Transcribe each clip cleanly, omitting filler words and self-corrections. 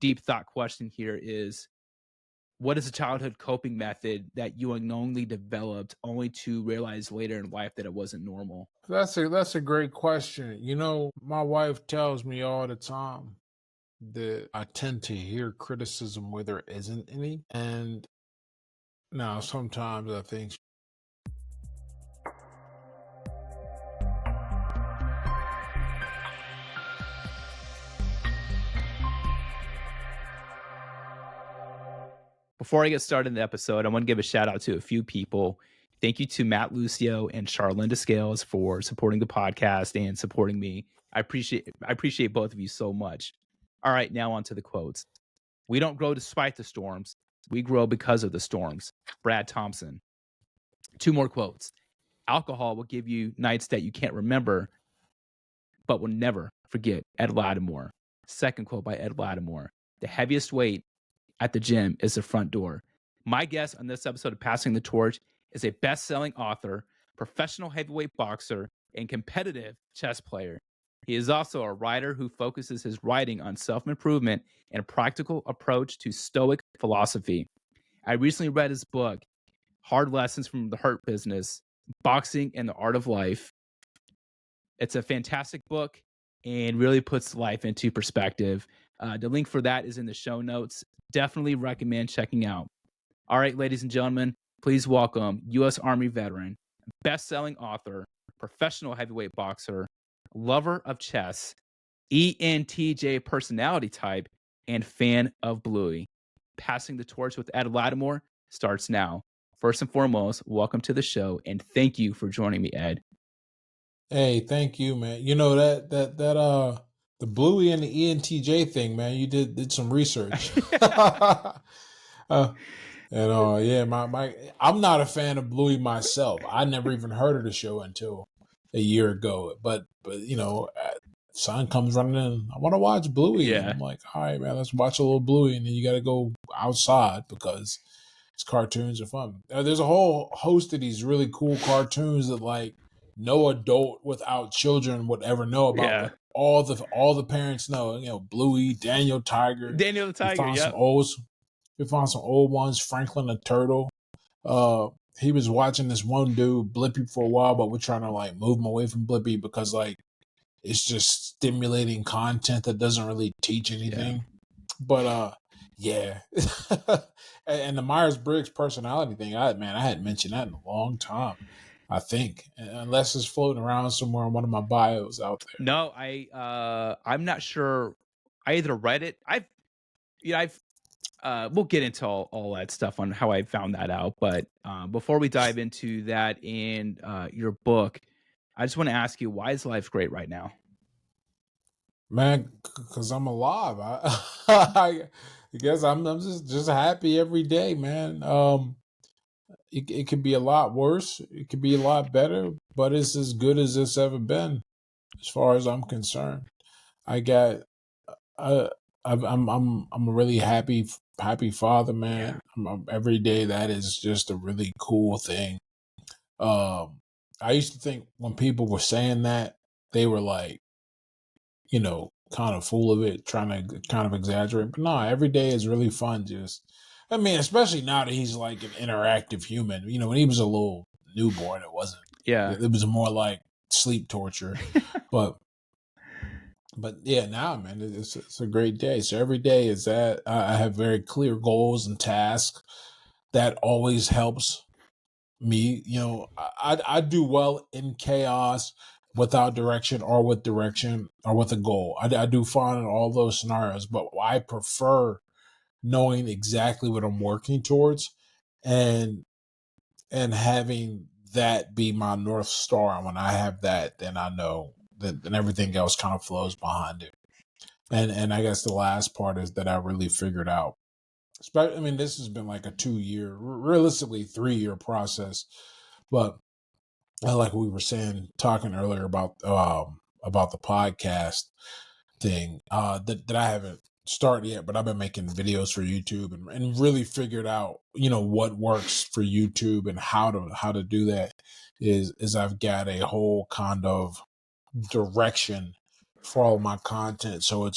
deep thought question here is, what is a childhood coping method that you unknowingly developed only to realize later in life that it wasn't normal? That's a great question. You know, my wife tells me all the time that I tend to hear criticism where there isn't any. And now sometimes I think Before I get started in the episode, I want to give a shout out to a few people. Thank you to Matt Lucio and Charlinda Scales for supporting the podcast and supporting me. I appreciate both of you so much. All right, now on to the quotes. We don't grow despite the storms. We grow because of the storms. Brad Thompson. Two more quotes. Alcohol will give you nights that you can't remember, but will never forget. Ed Latimore. Second quote by Ed Latimore. The heaviest weight at the gym is the front door. My guest on this episode of Passing the Torch is a best-selling author, professional heavyweight boxer, and competitive chess player. He is also a writer who focuses his writing on self-improvement and a practical approach to stoic philosophy. I recently read his book, Hard Lessons from the Hurt Business, Boxing and the Art of Life. It's a fantastic book and really puts life into perspective. The link for that is in the show notes. Definitely recommend checking out. All right, ladies and gentlemen, please welcome U.S. Army veteran, best-selling author, professional heavyweight boxer, lover of chess, ENTJ personality type, and fan of Bluey. Passing the Torch with Ed Latimore starts now. First and foremost, welcome to the show, and thank you for joining me, Ed. hey, thank you, man. You know the Bluey and the ENTJ thing, man. You did some research. uh, yeah, my I'm not a fan of Bluey myself. I never even heard of the show until a year ago. But son comes running in. I want to watch Bluey, and Yeah. I'm like, all right, man, let's watch a little Bluey, and then you got to go outside because his cartoons are fun. There's a whole host of these really cool cartoons that like no adult without children would ever know about, Yeah. but all the parents know. You know, Bluey, Daniel Tiger. Daniel the We Tiger, found yep. we found some old ones. Franklin the Turtle. He was watching this one dude Blippy for a while, but we're trying to like move him away from Blippy because like it's just stimulating content that doesn't really teach anything. But yeah. And the Myers-Briggs personality thing, I hadn't mentioned that in a long time, I think, unless it's floating around somewhere in one of my bios out there. No, I'm not sure. I either read it. We'll get into all that stuff on how I found that out. But before we dive into that and your book, I just want to ask you, why is life great right now? Man, because I'm alive. I guess I'm just happy every day, man. It could be a lot worse. It could be a lot better, but it's as good as it's ever been, as far as I'm concerned. I got, uh, I'm a really happy father, man. Every day that is just a really cool thing. I used to think when people were saying that, they were like, kind of full of it, trying to kind of exaggerate. But no, every day is really fun. I mean, especially now that he's like an interactive human. You know, when he was a little newborn, it wasn't. Yeah. It was more like sleep torture. but yeah, now, man, it's a great day. So every day is that I have very clear goals and tasks. That always helps me. You know, I do well in chaos, without direction or with direction or with a goal. I do fine in all those scenarios, but I prefer knowing exactly what I'm working towards and having that be my North Star. And when I have that, then I know that then everything else kind of flows behind it. And I guess the last part is that I really figured out. I mean, this has been like a 2-year, realistically 3-year process, but like we were saying, talking earlier about the podcast thing, that I haven't started yet, but I've been making videos for YouTube and really figured out, what works for YouTube and how to do that is I've got a whole kind of direction for all my content. So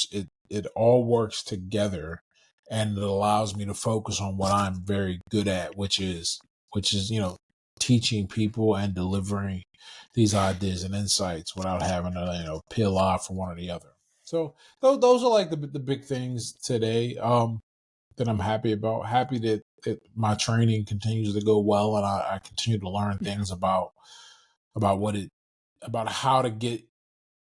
it all works together, and it allows me to focus on what I'm very good at, which is teaching people and delivering these ideas and insights without having to peel off from one or the other. So those are like the big things today that I'm happy about. Happy that my training continues to go well, and I continue to learn Yeah. things about how to get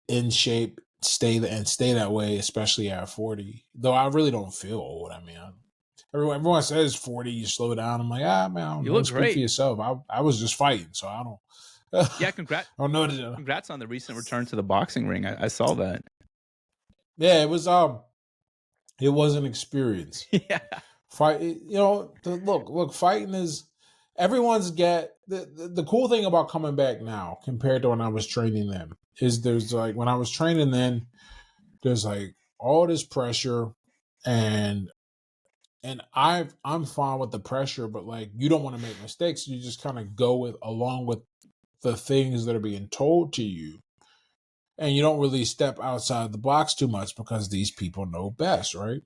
in shape, stay that way, especially at 40. Though I really don't feel old. I mean, everyone says 40, you slow down. I'm like, man, I don't You know. look Speak for great. yourself. I was just fighting, so I don't. Yeah, I don't know. congrats on the recent return to the boxing ring. I saw that. Yeah, it was an experience. Yeah. Fight, look, fighting is everyone's get the cool thing about coming back now compared to when I was training then is there's like when I was training then there's like all this pressure and I'm fine with the pressure, but like you don't want to make mistakes. You just kind of go along with the things that are being told to you. And you don't really step outside the box too much because these people know best, right?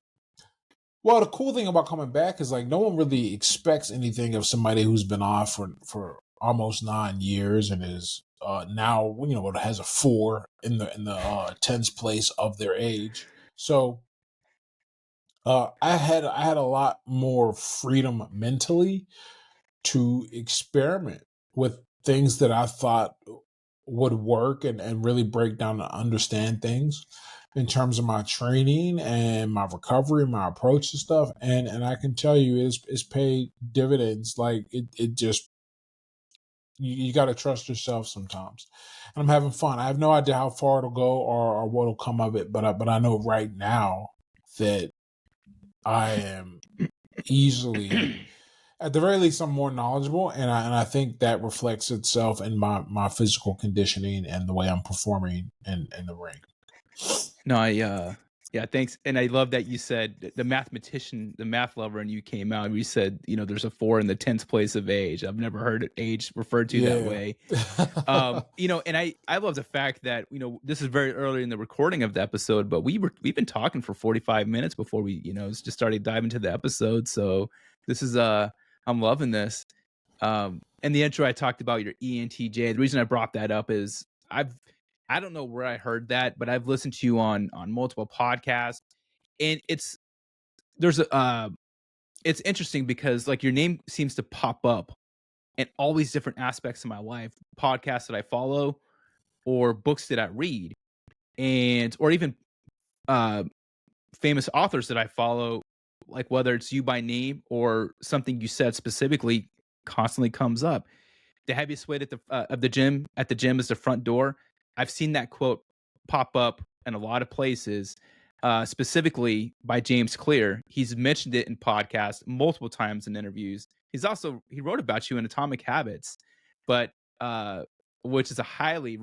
Well, the cool thing about coming back is like no one really expects anything of somebody who's been off for almost 9 years and is now has a 4 in the tens place of their age. So I had a lot more freedom mentally to experiment with things that I thought would work and really break down and understand things in terms of my training and my recovery, my approach to stuff. And I can tell you it's paid dividends. Like it just you got to trust yourself sometimes. And I'm having fun. I have no idea how far it'll go or what'll come of it, but I know right now that I am easily at the very least I'm more knowledgeable, and I think that reflects itself in my physical conditioning and the way I'm performing in the ring. No, yeah, thanks. And I love that you said the mathematician, the math lover, and you came out and you said, there's a 4 in the 10th place of age. I've never heard age referred to that Yeah. way. And I love the fact that, this is very early in the recording of the episode, but we've been talking for 45 minutes before we, just started diving into the episode. So this is, I'm loving this. In the intro, I talked about your ENTJ. The reason I brought that up is I don't know where I heard that, but I've listened to you on multiple podcasts, and it's interesting because like your name seems to pop up in all these different aspects of my life, podcasts that I follow or books that I read, and or even uh famous authors that I follow, like whether it's you by name or something you said specifically constantly comes up. The heaviest weight at the gym is the front door. I've seen that quote pop up in a lot of places, specifically by James Clear. He's mentioned it in podcasts multiple times in interviews. He wrote about you in Atomic Habits, but which is a highly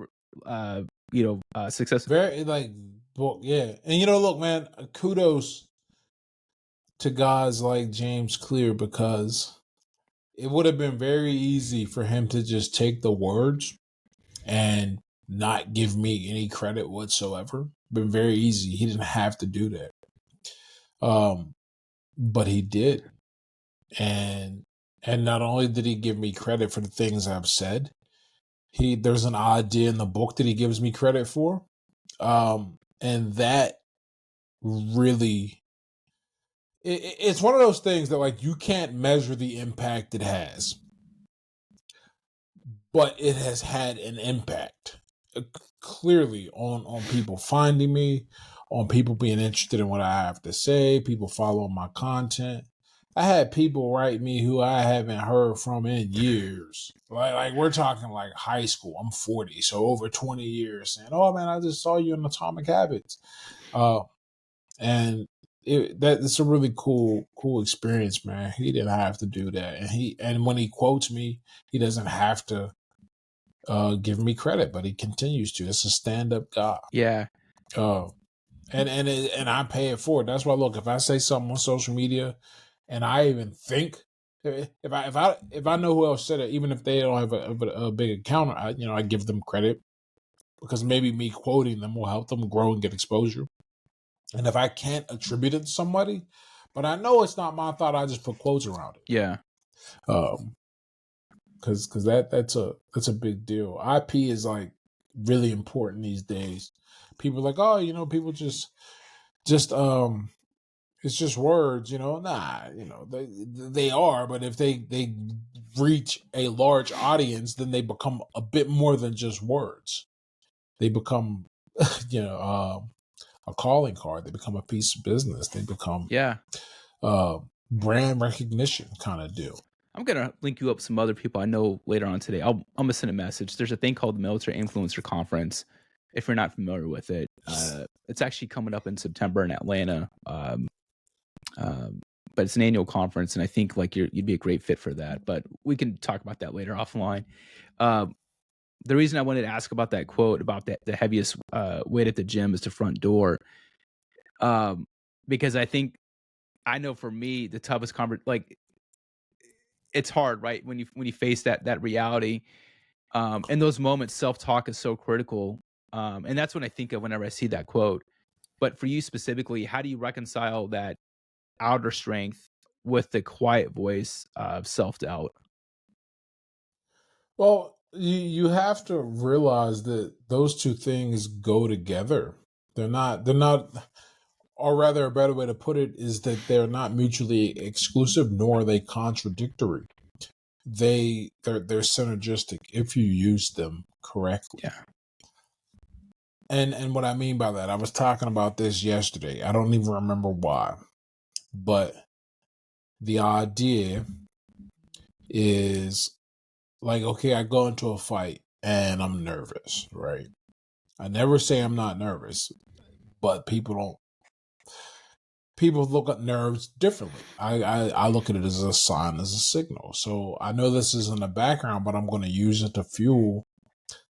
successful. Very like book, yeah. And look, man, kudos to guys like James Clear because it would have been very easy for him to just take the words and not give me any credit whatsoever. Been very easy. He didn't have to do that. But he did. And not only did he give me credit for the things I've said, there's an idea in the book that he gives me credit for. And that really it's one of those things that like you can't measure the impact it has, but it has had an impact clearly on people finding me, on people being interested in what I have to say, people following my content. I had people write me who I haven't heard from in years. Like we're talking like high school. I'm 40, so over 20 years saying, "Oh man, I just saw you in Atomic Habits." And that's a really cool experience, man. He didn't have to do that. And when he quotes me, he doesn't have to give me credit, but he continues to. It's a stand-up guy. Yeah. And I pay it forward. That's why look, if I say something on social media and I even think if I know who else said it, even if they don't have a big account, I give them credit because maybe me quoting them will help them grow and get exposure. And if I can't attribute it to somebody, but I know it's not my thought, I just put quotes around it. Yeah. Because that's a big deal. IP is like really important these days. People are like, oh, people just it's just words, Nah, they are, but if they reach a large audience, then they become a bit more than just words. They become, a calling card. They become a piece of business. They become, brand recognition kind of deal. I'm gonna link you up with some other people I know later on today. I'm gonna send a message. There's a thing called the Military Influencer Conference. If you're not familiar with it, it's actually coming up in September in Atlanta. But it's an annual conference, and I think like you'd be a great fit for that. But we can talk about that later offline. The reason I wanted to ask about that quote about the heaviest weight at the gym is the front door, because I know for me the toughest it's hard, right? When you face that reality, in those moments, self talk is so critical, and that's when I think of whenever I see that quote. But for you specifically, how do you reconcile that outer strength with the quiet voice of self doubt? Well, you have to realize that those two things go together. They're not, or rather, a better way to put it is that they're not mutually exclusive, nor are they contradictory. They're synergistic if you use them correctly. Yeah. And what I mean by that, I was talking about this yesterday. I don't even remember why, but the idea is like, okay, I go into a fight and I'm nervous, right? I never say I'm not nervous, but people look at nerves differently. I look at it as a sign, as a signal. So I know this is in the background, but I'm going to use it to fuel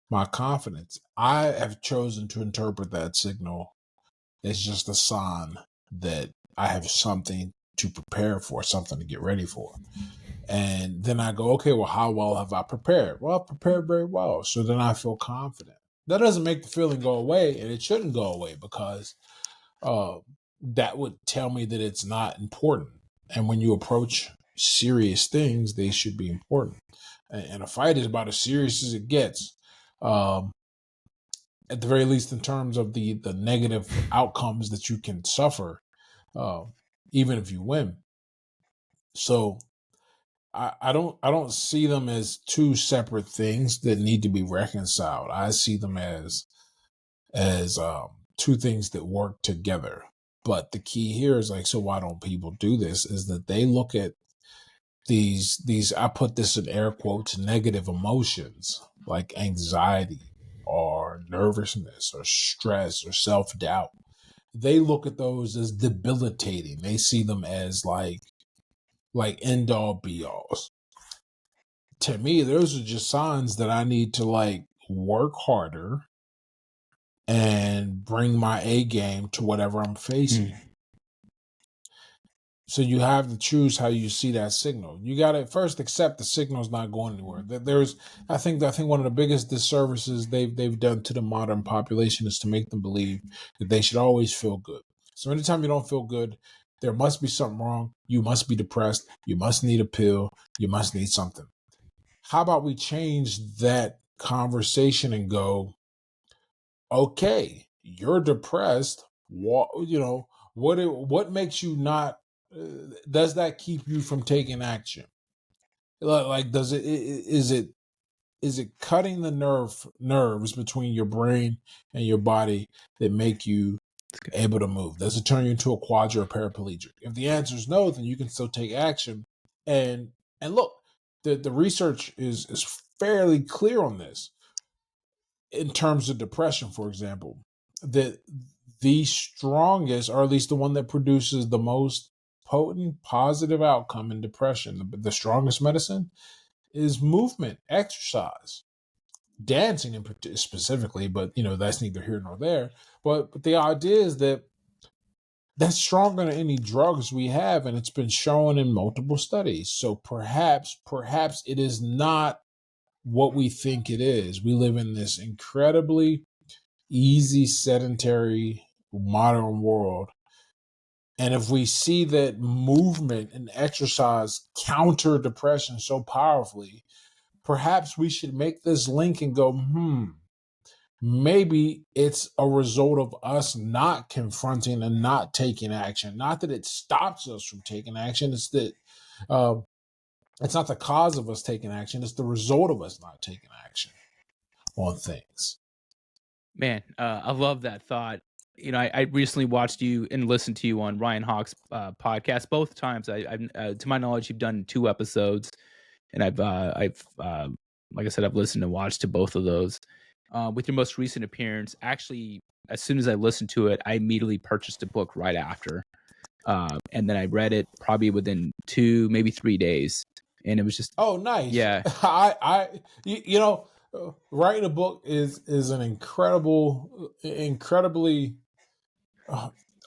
my confidence. I have chosen to interpret that signal as just a sign that I have something to prepare for, something to get ready for. And then I go, okay, well, how well have I prepared? Well, I've prepared very well. So then I feel confident. That doesn't make the feeling go away, and it shouldn't go away because that would tell me that it's not important. And when you approach serious things, they should be important. And a fight is about as serious as it gets, at the very least, in terms of the negative outcomes that you can suffer, even if you win. So I don't see them as two separate things that need to be reconciled. I see them as two things that work together. But the key here is like, so why don't people do this? Is that they look at these I put this in air quotes, negative emotions like anxiety or nervousness or stress or self-doubt. They look at those as debilitating. They see them as like end all be alls. To me, those are just signs that I need to like work harder and bring my A game to whatever I'm facing. So you have to choose how you see that signal. You got to first accept the signal's not going anywhere. I think one of the biggest disservices they've done to the modern population is to make them believe that they should always feel good. So anytime you don't feel good, there must be something wrong. You must be depressed. You must need a pill. You must need something. How about we change that conversation and go, okay, you're depressed. What makes you not? Does that keep you from taking action? Like, is it cutting the nerves between your brain and your body that make you able to move? Does it turn you into a quadra or paraplegic? If the answer is no, then you can still take action. And look, the research is fairly clear on this. In terms of depression, for example, that the strongest, or at least the one that produces the most potent positive outcome in depression, the strongest medicine is movement, exercise, dancing specifically, but that's neither here nor there. But the idea is that that's stronger than any drugs we have, and it's been shown in multiple studies. So perhaps it is not what we think it is. We live in this incredibly easy, sedentary modern world, and if we see that movement and exercise counter depression so powerfully, perhaps we should make this link and go, maybe it's a result of us not confronting and not taking action. Not that it stops us from taking action. It's that it's not the cause of us taking action. It's the result of us not taking action on things. Man, I love that thought. I recently watched you and listened to you on Ryan Hawk's podcast both times. To my knowledge, you've done 2 episodes, and like I said, I've listened and watched to both of those. With your most recent appearance, actually, as soon as I listened to it, I immediately purchased a book right after, and then I read it probably within 2, maybe 3 days, and it was just Nice. yeah. Writing a book is an incredibly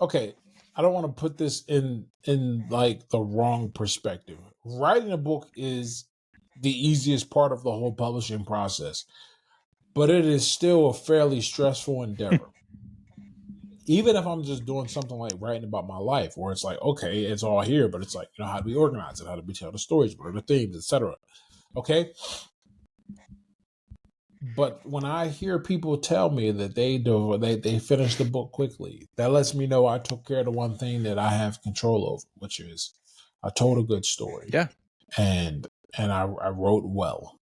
okay. I don't want to put this in like the wrong perspective. Writing a book is the easiest part of the whole publishing process, but it is still a fairly stressful endeavor. Even if I'm just doing something like writing about my life, where it's like, okay, it's all here, but it's like, how do we organize it? How do we tell the stories? What are the themes, etc.? Okay. But when I hear people tell me that they finish the book quickly, that lets me know I took care of the one thing that I have control over, which is I told a good story. Yeah. And I wrote well,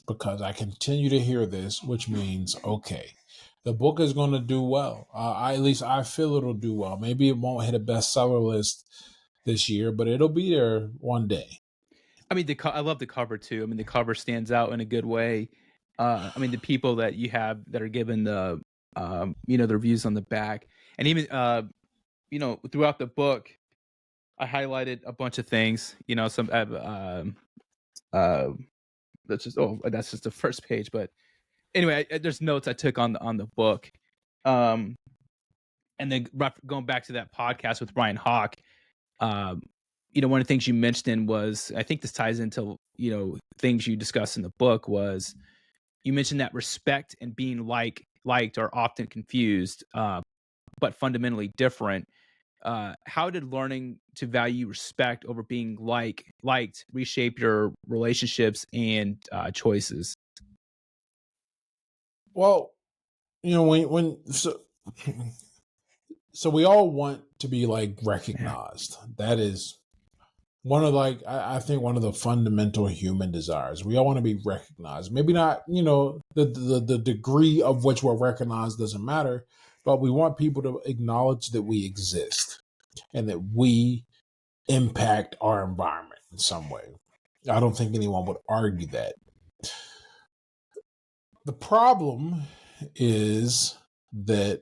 because I continue to hear this, which means, okay, the book is going to do well. At least I feel it'll do well. Maybe it won't hit a bestseller list this year, but it'll be there one day. I mean, I love the cover too. I mean, the cover stands out in a good way. I mean, the people that you have that are given the the reviews on the back, and even throughout the book, I highlighted a bunch of things. Some that's just the first page, but anyway, there's notes I took on the book. And then going back to that podcast with Ryan Hawk, one of the things you mentioned was, I think this ties into, things you discussed in the book, was you mentioned that respect and being liked are often confused, but fundamentally different. How did learning to value respect over being liked reshape your relationships and choices? Well, so we all want to be like recognized. Yeah. That is one of I think one of the fundamental human desires. We all want to be recognized. Maybe not, the degree of which we're recognized doesn't matter, but we want people to acknowledge that we exist and that we impact our environment in some way. I don't think anyone would argue that. The problem is that,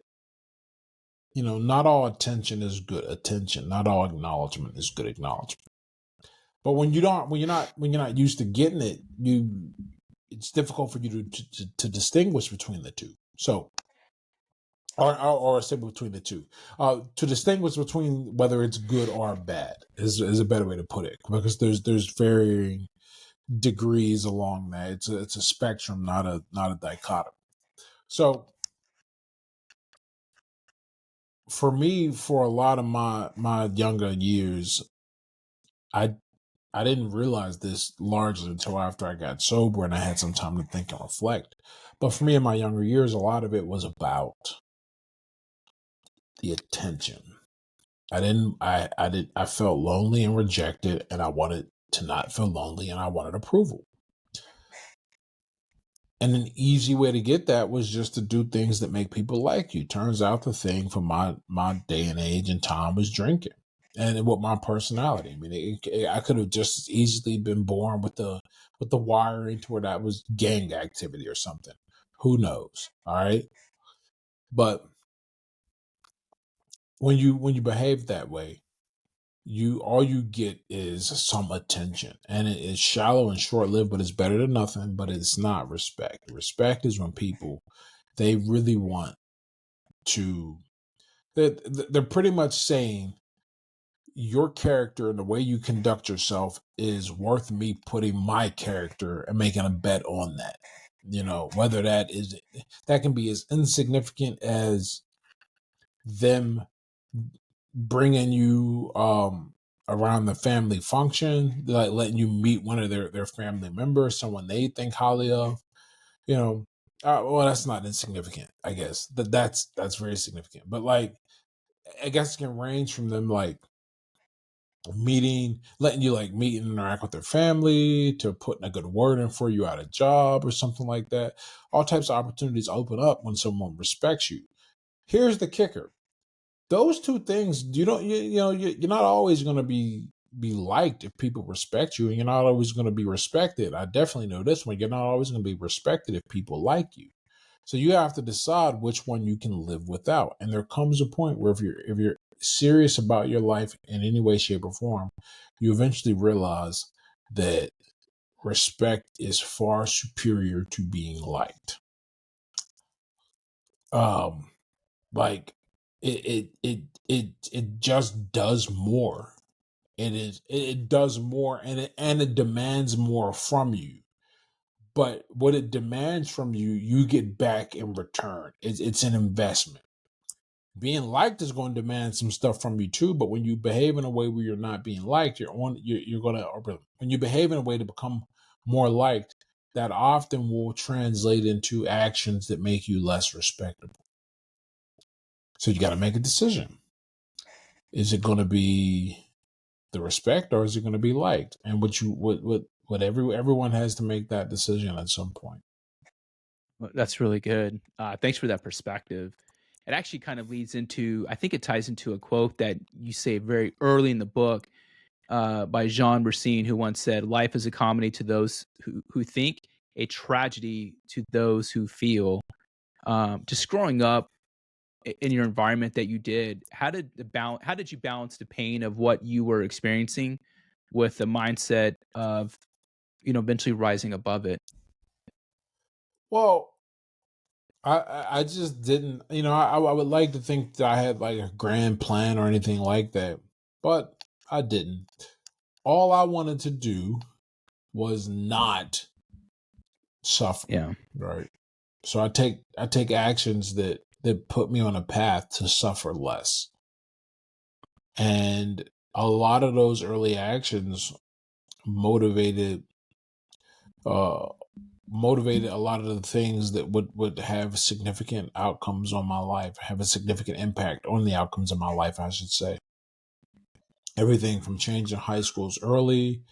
not all attention is good attention. Not all acknowledgement is good acknowledgement. But when you're not used to getting it, it's difficult for you to distinguish between the two. So, or say between the two, to distinguish between whether it's good or bad is a better way to put it, because there's varying degrees along that. It's a spectrum, not a dichotomy. So, for me, for a lot of my younger years, I didn't realize this largely until after I got sober and I had some time to think and reflect. But for me, in my younger years, a lot of it was about the attention. I felt lonely and rejected, and I wanted to not feel lonely, and I wanted approval. And an easy way to get that was just to do things that make people like you. Turns out the thing for my day and age and time was drinking. And with my personality, I mean, I could have just as easily been born with the wiring to where that was gang activity or something. Who knows? All right. But when you behave that way, all you get is some attention, and it is shallow and short lived, but it's better than nothing. But it's not respect. Respect is when people, they really want to. They're pretty much saying, your character and the way you conduct yourself is worth me putting my character and making a bet on that. Whether that can be as insignificant as them bringing you around the family function, like letting you meet one of their family members, someone they think highly of, you know. Well, that's not insignificant, I guess. That's very significant. But like, I guess it can range from them like letting you like meet and interact with their family, to putting a good word in for you at a job or something like that. All types of opportunities open up when someone respects you. Here's the kicker: those two things, you're not always going to be liked if people respect you, and you're not always going to be respected. I definitely know this one: you're not always going to be respected if people like you. So you have to decide which one you can live without. And there comes a point where if you're serious about your life in any way, shape, or form, you eventually realize that respect is far superior to being liked. Um, like it just does more. It does more, and it demands more from you. But what it demands from you, you get back in return. It's an investment. Being liked is going to demand some stuff from you too. But when you behave in a way where you're not being liked, you're going to, when you behave in a way to become more liked, that often will translate into actions that make you less respectable. So you got to make a decision. Is it going to be the respect, or is it going to be liked? And everyone has to make that decision at some point. Well, that's really good. Thanks for that perspective. It actually kind of leads into, I think it ties into a quote that you say very early in the book, by Jean Racine, who once said, "Life is a comedy to those who think, a tragedy to those who feel." Just growing up in your environment that you did, how did you balance the pain of what you were experiencing with the mindset of, eventually rising above it? Well, I just didn't, I would like to think that I had like a grand plan or anything like that, but I didn't. All I wanted to do was not suffer, Yeah. right? So I take actions that put me on a path to suffer less. And a lot of those early actions motivated uh motivated a lot of the things that would have significant outcomes on my life, have a significant impact on the outcomes of my life, I should say. Everything from changing high schools early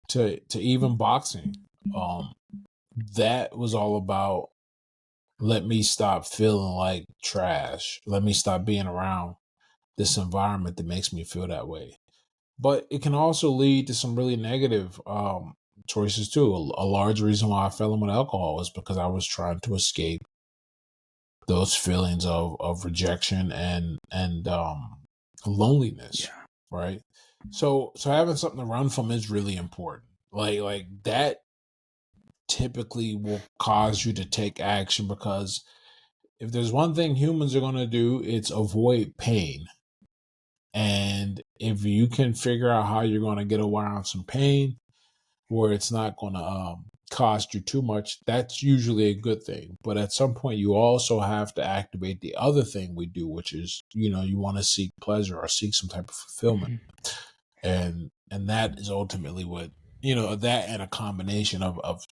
to even boxing. Um, that was all about, let me stop feeling like trash. Let me stop being around this environment that makes me feel that way. But it can also lead to some really negative choices too. A large reason why I fell in with alcohol was because I was trying to escape those feelings of rejection and loneliness, Yeah. right? So having something to run from is really important. Like that typically will cause you to take action, because if there's one thing humans are going to do, it's avoid pain. And if you can figure out how you're going to get around some pain where it's not going to cost you too much, that's usually a good thing. But at some point, you also have to activate the other thing we do, which is, you want to seek pleasure or seek some type of fulfillment. Mhm. And that is ultimately what, that, and a combination of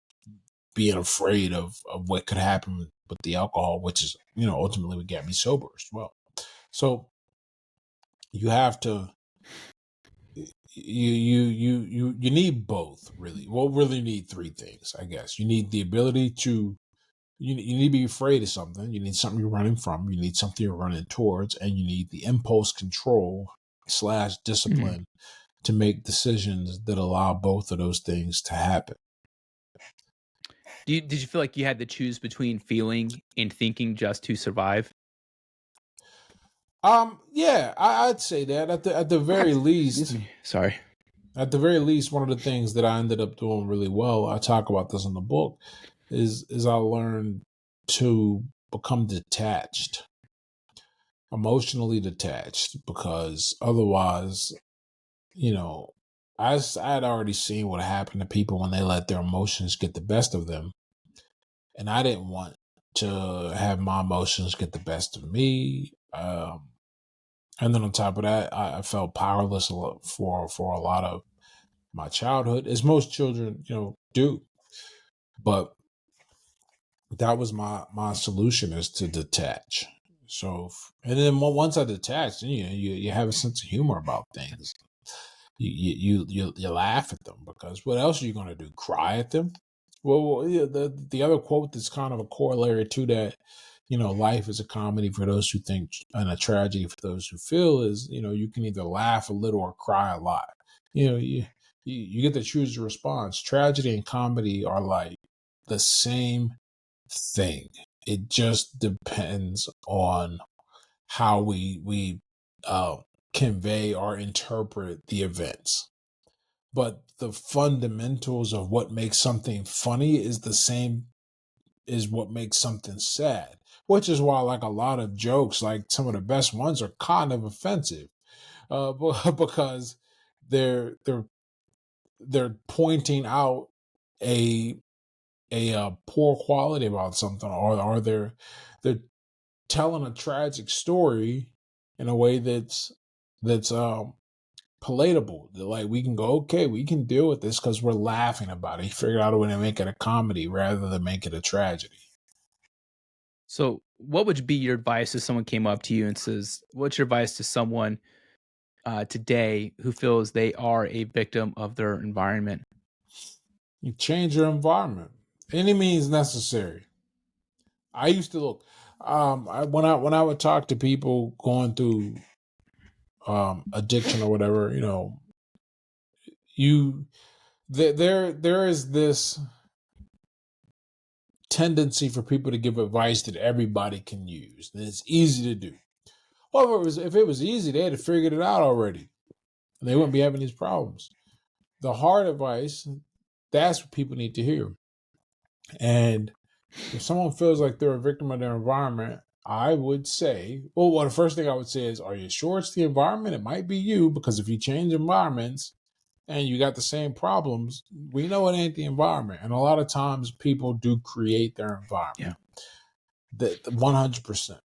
being afraid of what could happen with the alcohol, which is, ultimately what got me sober as well. So you have to, you need both, really. Well, really need three things, I guess. You need the ability to, you need to be afraid of something. You need something you're running from. You need something you're running towards, and you need the impulse control / Mhm. discipline to make decisions that allow both of those things to happen. Did you feel like you had to choose between feeling and thinking just to survive? Yeah, I'd say that at the very Excuse least, me. Sorry. one of the things that I ended up doing really well, I talk about this in the book, is I learned to become detached, emotionally detached, because otherwise, you know, I had already seen what happened to people when they let their emotions get the best of them, and I didn't want to have my emotions get the best of me. And then on top of that, I felt powerless for a lot of my childhood, as most children, do. But that was my solution, is to detach. So, and then once I detached, you have a sense of humor about things. You laugh at them, because what else are you going to do? Cry at them? Well, yeah, the other quote that's kind of a corollary to that, life is a comedy for those who think, and a tragedy for those who feel, is, you can either laugh a little or cry a lot. You get to choose your response. Tragedy and comedy are like the same thing. It just depends on how we uh, convey or interpret the events. But the fundamentals of what makes something funny is the same as what makes something sad. Which is why, like, a lot of jokes, like some of the best ones, are kind of offensive, because they're they're pointing out a poor quality about something, or they're telling a tragic story in a way that's palatable. Like, we can go, okay, we can deal with this because we're laughing about it. He figured out a way to make it a comedy rather than make it a tragedy. So, what would be your advice if someone came up to you and says, "What's your advice to someone today who feels they are a victim of their environment?" You change your environment. Any means necessary. I used to look. When I would talk to people going through addiction or whatever, you there is this tendency for people to give advice that everybody can use, and it's easy to do. Well, if it was easy, they'd have figured it out already, and they wouldn't be having these problems. The hard advice, that's what people need to hear. And if someone feels like they're a victim of their environment, I would say, well, the first thing I would say is, are you sure it's the environment? It might be you, because if you change environments and you got the same problems, we know it ain't the environment. And a lot of times people do create their environment. Yeah. That 100%.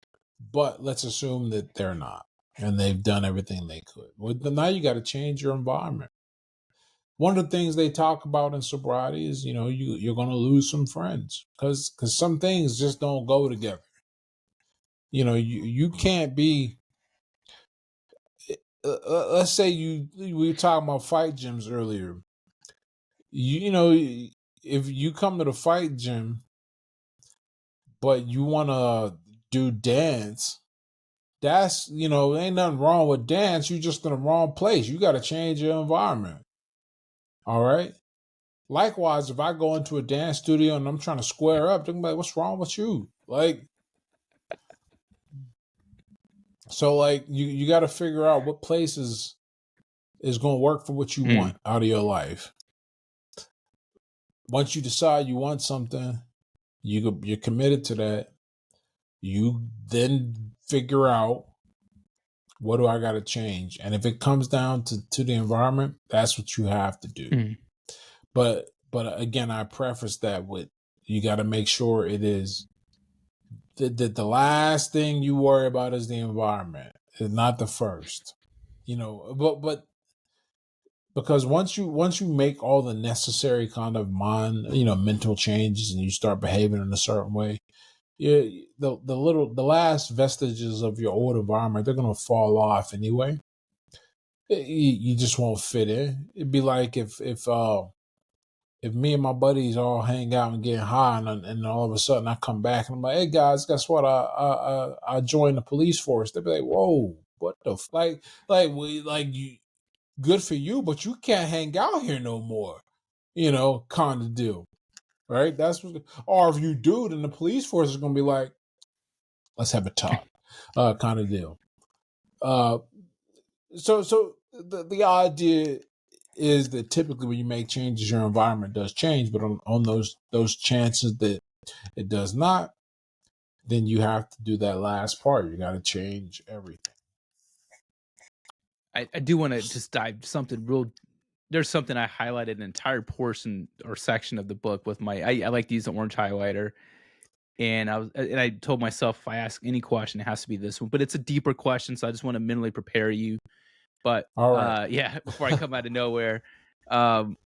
But let's assume that they're not, and they've done everything they could. Well, now you got to change your environment. One of the things they talk about in sobriety is, you're going to lose some friends, because some things just don't go together. You can't be. Let's say we were talking about fight gyms earlier. You know, if you come to the fight gym, but you want to do dance, that's, ain't nothing wrong with dance. You're just in the wrong place. You got to change your environment. All right. Likewise, if I go into a dance studio and I'm trying to square up, they're gonna be like, what's wrong with you? Like, so, like, you got to figure out what place is going to work for what you want out of your life. Once you decide you want something, you're committed to that. You then figure out, what do I got to change? And if it comes down to the environment, that's what you have to do. But again, I preface that with, you got to make sure it is the last thing you worry about is the environment, not the first. But because once you make all the necessary kind of mental changes, and you start behaving in a certain way, the last vestiges of your old environment, they're gonna fall off anyway. You just won't fit in. It'd be like if me and my buddies all hang out and get high, and all of a sudden I come back and I'm like, hey guys, guess what? I joined the police force. They'd be like, whoa, what the like you, good for you, but you can't hang out here no more. Kind of deal, right? That's what. Or if you do, then the police force is gonna be like, let's have a talk, kind of deal. So the idea is that typically when you make changes, your environment does change, but on those chances that it does not, then you have to do that last part. You got to change everything. I do want to just dive something real. There's something I highlighted an entire portion or section of the book with I like to use the orange highlighter. And I told myself if I ask any question, it has to be this one. But it's a deeper question, so I just want to mentally prepare you. But All right. yeah, before I come out of nowhere, um,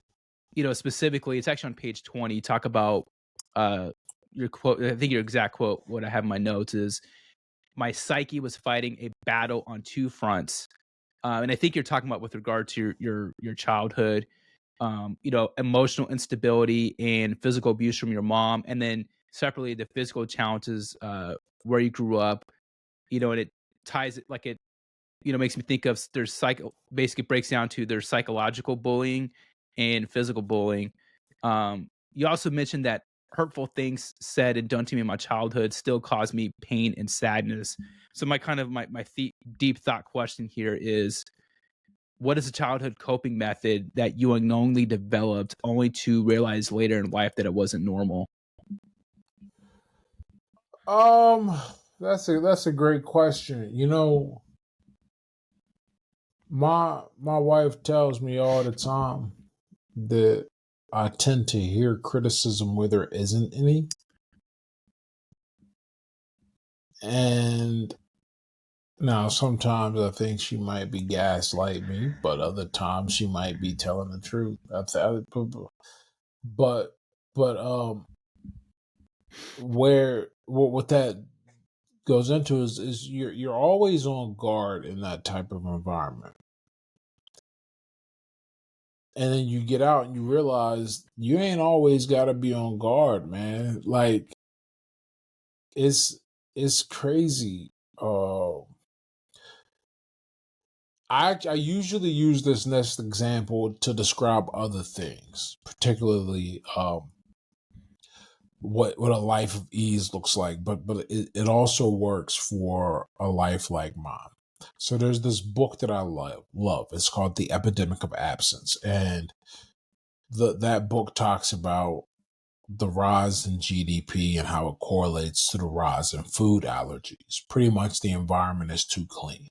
specifically, it's actually on page 20. You talk about your quote. I think your exact quote, what I have in my notes is, "My psyche was fighting a battle on two fronts." And I think you're talking about with regard to your childhood, emotional instability and physical abuse from your mom, and then separately the physical challenges where you grew up. And it ties it like it makes me think of there's basically breaks down to there's psychological bullying and physical bullying. You also mentioned that hurtful things said and done to me in my childhood still cause me pain and sadness. So my kind of deep thought question here is, what is a childhood coping method that you unknowingly developed only to realize later in life that it wasn't normal? Um, that's a great question. My wife tells me all the time that I tend to hear criticism where there isn't any. And now sometimes I think she might be gaslighting me, but other times she might be telling the truth. But where what that goes into is you're always on guard in that type of environment. And then you get out and you realize you ain't always got to be on guard, man. Like it's it's crazy. I usually use this next example to describe other things, particularly what a life of ease looks like, but it also works for a life like mine. So there's this book that I love. It's called The Epidemic of Absence, and that book talks about the rise in GDP and how it correlates to the rise in food allergies. Pretty much the environment is too clean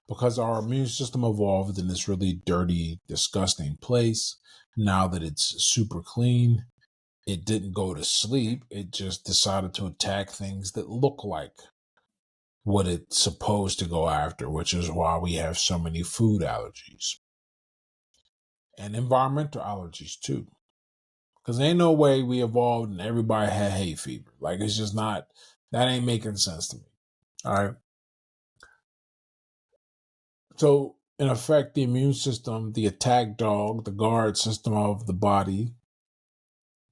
because our immune system evolved in this really dirty, disgusting place. Now that it's super clean, it didn't go to sleep. It just decided to attack things that look like what it's supposed to go after, which is why we have so many food allergies and environmental allergies too. Because ain't no way we evolved and everybody had hay fever. Like, it's just not, that ain't making sense to me. All right. So, in effect, the immune system, the attack dog, the guard system of the body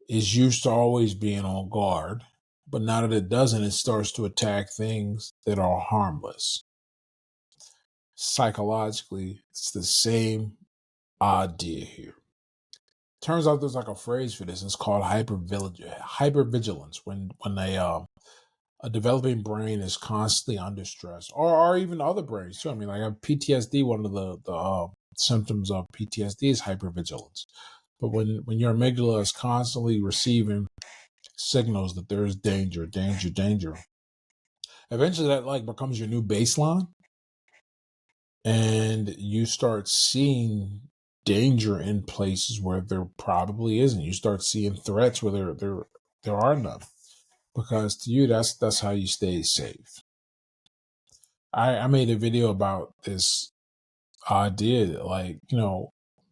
is used to always being on guard. But now that it doesn't, it starts to attack things that are harmless. Psychologically, it's the same idea here. Turns out there's like a phrase for this. It's called hypervigilance. When a developing brain is constantly under stress, or even other brains too. I mean, like PTSD. One of the symptoms of PTSD is hypervigilance. But when your amygdala is constantly receiving signals that there is danger, danger, danger, eventually that like becomes your new baseline, and you start seeing danger in places where there probably isn't. You start seeing threats where there are none, because to you that's how you stay safe. I made a video about this idea that, like,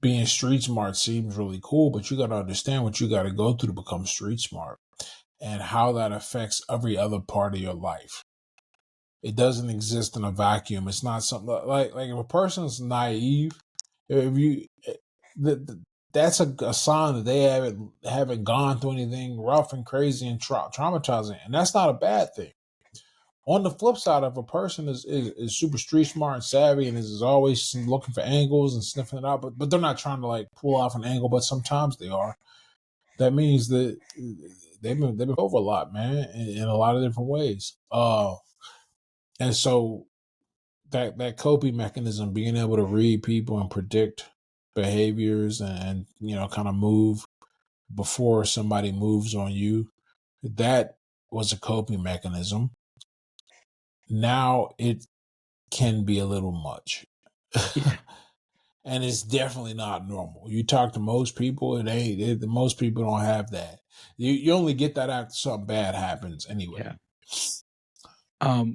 being street smart seems really cool, but you got to understand what you got to go through to become street smart and how that affects every other part of your life. It doesn't exist in a vacuum. It's not something like if a person's naive, if you that's a sign that they haven't gone through anything rough and crazy and traumatizing, and that's not a bad thing. On the flip side, if a person is super street smart and savvy and is always looking for angles and sniffing it out, but they're not trying to like pull off an angle, but sometimes they are. That means that they've been over a lot, man, in a lot of different ways. And so that coping mechanism, being able to read people and predict behaviors and kind of move before somebody moves on you, that was a coping mechanism. Now it can be a little much. Yeah. and it's definitely not normal. You talk to most people, most people don't have that. You only get that after something bad happens anyway. Yeah.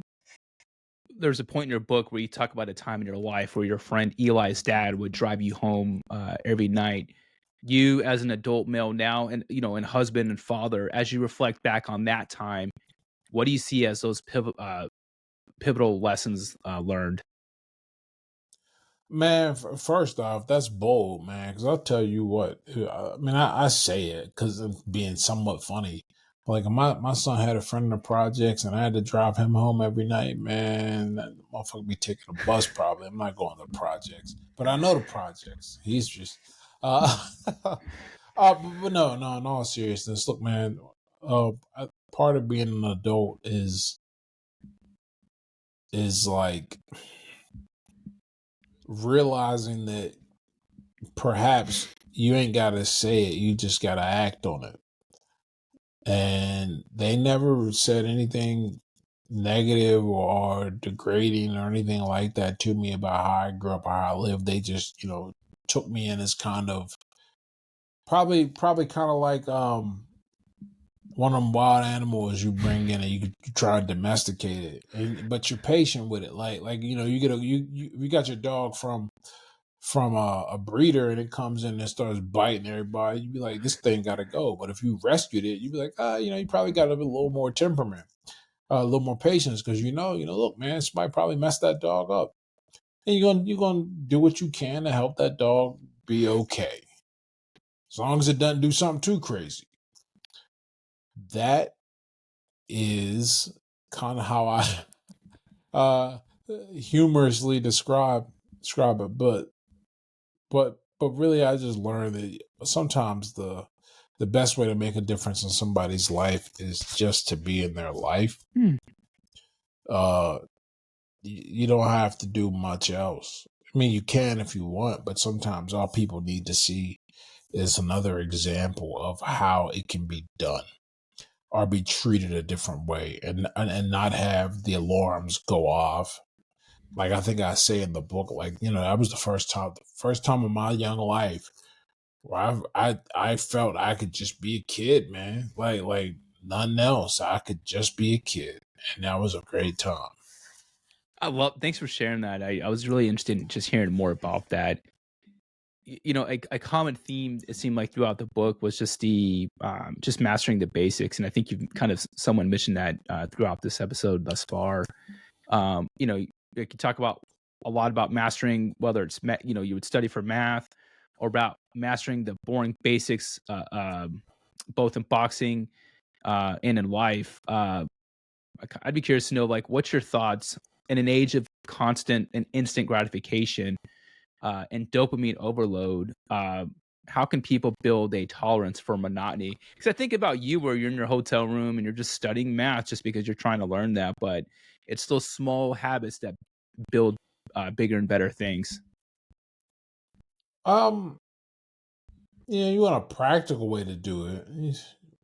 There's a point in your book where you talk about a time in your life where your friend Eli's dad would drive you home every night. You, as an adult male now, and and husband and father, as you reflect back on that time, what do you see as those pivotal lessons learned? Man, first off, that's bold, man. Because I'll tell you what. I mean, I say it because of being somewhat funny. Like my son had a friend in the projects, and I had to drive him home every night. Man, that motherfucker be taking a bus probably. I'm not going to the projects, but I know the projects. He's just, but no, no. In all seriousness, look, man. Part of being an adult is like realizing that perhaps you ain't got to say it, you just got to act on it. And they never said anything negative or degrading or anything like that to me about how I grew up or how I lived. They just, took me in as kind of probably kind of like one of them wild animals you bring in and you try and domesticate it, but you're patient with it. Like you get you got your dog from a breeder and it comes in and starts biting everybody, you'd be like, this thing got to go. But if you rescued it, you'd be like, you probably got a little more temperament, a little more patience, because look, man, somebody probably messed that dog up, and you're gonna do what you can to help that dog be okay, as long as it doesn't do something too crazy. That is kind of how I uh humorously describe it, but really I just learned that sometimes the best way to make a difference in somebody's life is just to be in their life. uh you don't have to do much else. I mean, you can if you want, but sometimes all people need to see is another example of how it can be done or be treated a different way, and not have the alarms go off. Like I think I say in the book, like, that was the first time in my young life where I felt I could just be a kid, man. Like nothing else. I could just be a kid, and that was a great time. Thanks for sharing that. I was really interested in just hearing more about that. A common theme it seemed like throughout the book was just the just mastering the basics, and I think you've kind of someone mentioned that throughout this episode thus far. You could talk about a lot about mastering, whether it's you would study for math, or about mastering the boring basics, both in boxing and in life. I'd be curious to know, like, what's your thoughts in an age of constant and instant gratification and dopamine overload? How can people build a tolerance for monotony? Because I think about you, where you're in your hotel room and you're just studying math just because you're trying to learn that, but it's those small habits that build bigger and better things. um you want a practical way to do it,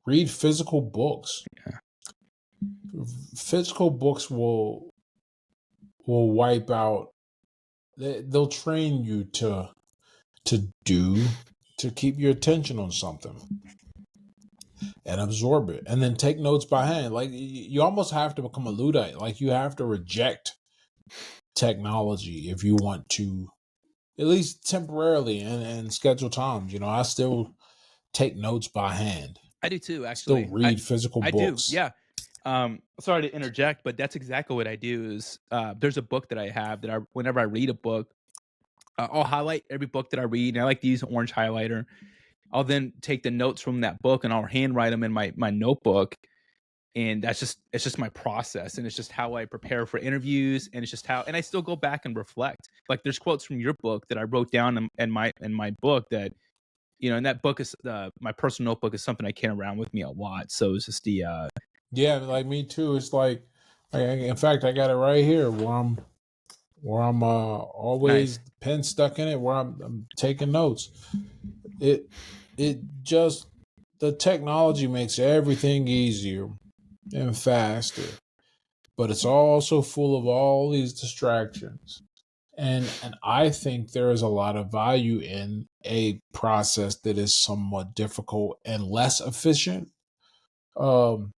read physical books. Yeah. Physical books will wipe out, they'll train you to do to keep your attention on something and absorb it, and then take notes by hand. Like you almost have to become a Luddite. Like you have to reject technology if you want to, at least temporarily, and schedule times. I still take notes by hand, I do too, still actually. read physical I do, books. yeah. Sorry to interject, but that's exactly what I do. Is there's a book that I have that whenever I read a book, I'll highlight every book that I read, and I like to use an orange highlighter. I'll then take the notes from that book and I'll handwrite them in my notebook, and it's just my process, and it's just how I prepare for interviews, and it's just how, and I still go back and reflect. Like there's quotes from your book that I wrote down in my book that and that book is my personal notebook is something I carry around with me a lot. So it's just the Yeah, like me too. It's like, in fact, I got it right here where I'm always nice. pen stuck in it, where I'm taking notes. It it just the technology makes everything easier and faster, but it's also full of all these distractions. And I think there is a lot of value in a process that is somewhat difficult and less efficient, um,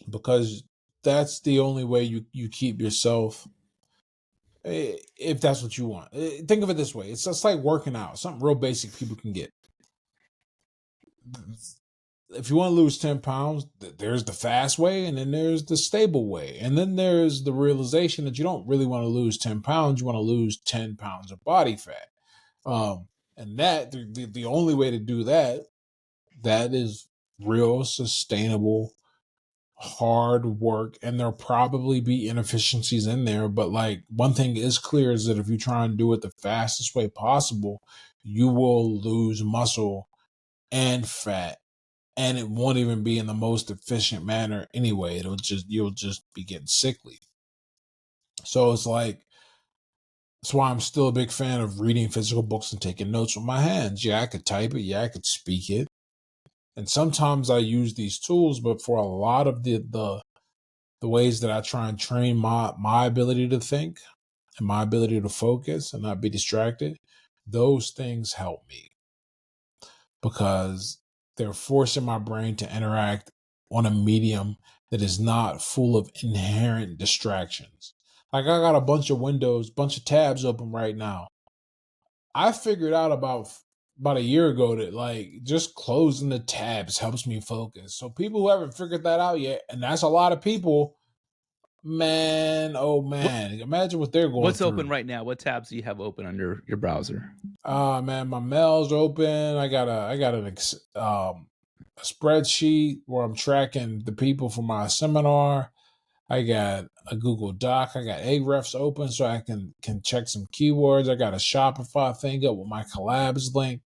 because that's the only way you keep yourself, if that's what you want. Think of it this way: it's just like working out, something real basic people can get. If you want to lose 10 pounds, there's the fast way, and then there's the stable way. And then there's the realization that you don't really want to lose 10 pounds. You want to lose 10 pounds of body fat. And that the only way to do that is real sustainable hard work, and there'll probably be inefficiencies in there, but like one thing is clear is that if you try and do it the fastest way possible, you will lose muscle and fat, and it won't even be in the most efficient manner anyway. You'll just be getting sickly. So it's like, that's why I'm still a big fan of reading physical books and taking notes with my hands. Yeah, I could type it. Yeah, I could speak it. And sometimes I use these tools, but for a lot of the ways that I try and train my ability to think and my ability to focus and not be distracted, those things help me because they're forcing my brain to interact on a medium that is not full of inherent distractions. Like I got a bunch of windows, bunch of tabs open right now. I figured out about a year ago that like just closing the tabs helps me focus. So people who haven't figured that out yet, and that's a lot of people, man, oh man, imagine what they're going What's through. open right now? What tabs do you have open under your browser? Man, my mail's open. I got a spreadsheet where I'm tracking the people for my seminar. I got a Google Doc. I got Ahrefs open so I can check some keywords. I got a Shopify thing up with my collabs link.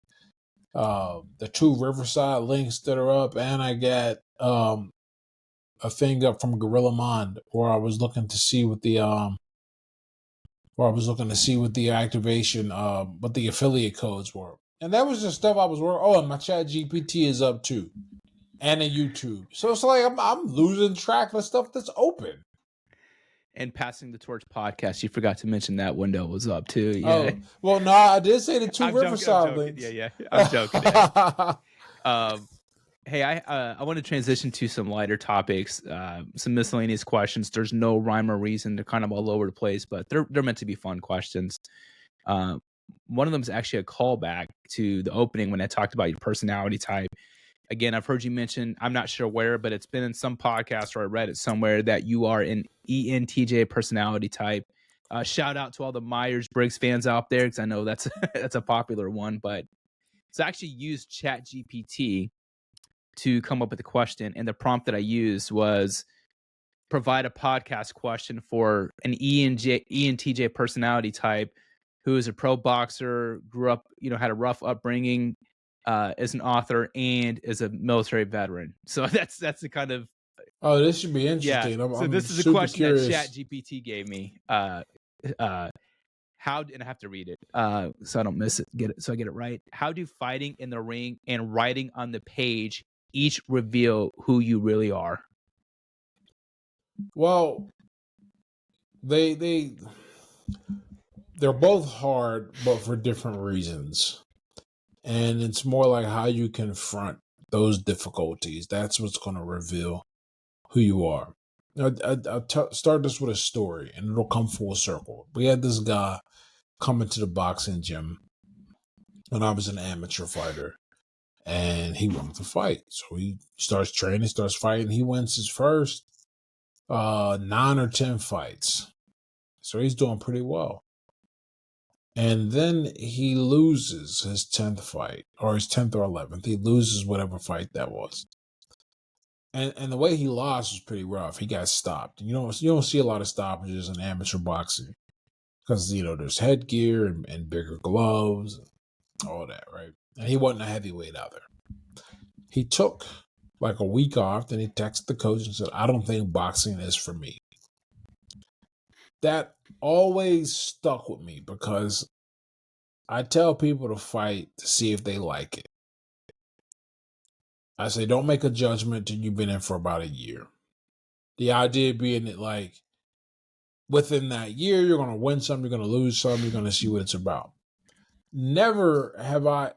The 2 Riverside links that are up, and I got a thing up from Gorilla Mind where I was looking to see what the activation, what the affiliate codes were. And that was just stuff I was working. Oh, and my Chat GPT is up too, and a YouTube. So it's like I'm losing track of the stuff that's open. And Passing the Torch podcast, you forgot to mention that window was up too. Yeah. Oh, well, no, I did say the 2 I'm joking. Riverside links. Yeah. I'm joking. Hey, I want to transition to some lighter topics, some miscellaneous questions. There's no rhyme or reason. They're kind of all over the place, but they're meant to be fun questions. One of them is actually a callback to the opening when I talked about your personality type. Again, I've heard you mention, I'm not sure where, but it's been in some podcast or I read it somewhere that you are an ENTJ personality type. Shout out to all the Myers-Briggs fans out there because I know that's that's a popular one. But so I actually used ChatGPT to come up with a question, and the prompt that I used was provide a podcast question for an ENTJ personality type who is a pro boxer, grew up, had a rough upbringing, is an author, and is a military veteran. So that's the kind of Oh, this should be yeah. interesting. So I'm this is a super question that curious. ChatGPT gave me. How, and I have to read it so I don't miss it. So I get it right. How do fighting in the ring and writing on the page each reveal who you really are? Well, they're both hard, but for different reasons. And it's more like how you confront those difficulties. That's what's going to reveal who you are. I'll start this with a story, and it'll come full circle. We had this guy come into the boxing gym when I was an amateur fighter, and he wanted to fight. So he starts training, starts fighting. He wins his first 9 or 10 fights. So he's doing pretty well. And then he loses his 10th fight, or his 10th or 11th. He loses whatever fight that was. And the way he lost was pretty rough. He got stopped. You don't see a lot of stoppages in amateur boxing because there's headgear and bigger gloves and all that, right? And he wasn't a heavyweight either. He took like a week off, then he texted the coach and said, "I don't think boxing is for me." That always stuck with me because I tell people to fight to see if they like it. I say, don't make a judgment till you've been in for about a year. The idea being that, like, within that year, you're going to win some, you're going to lose some, you're going to see what it's about. Never have I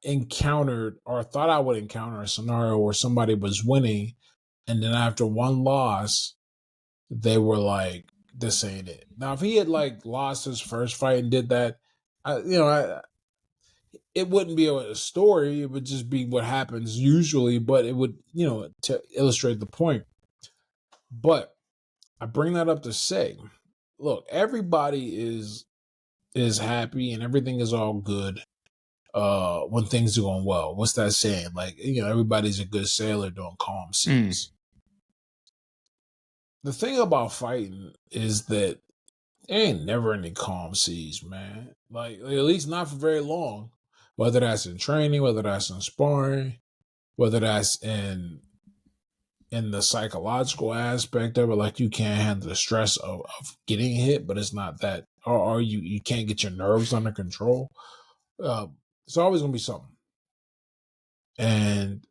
encountered or thought I would encounter a scenario where somebody was winning, and then after one loss, they were like, "This ain't it." Now, if he had like lost his first fight and did that, it wouldn't be a story. It would just be what happens usually, but it would, to illustrate the point. But I bring that up to say, look, everybody is happy and everything is all good when things are going well. What's that saying? Like, everybody's a good sailor during calm seas. The thing about fighting is that there ain't never any calm seas, man. Like, at least not for very long. Whether that's in training, whether that's in sparring, whether that's in the psychological aspect of it, like you can't handle the stress of getting hit, but it's not that, or you can't get your nerves under control. It's always gonna be something, and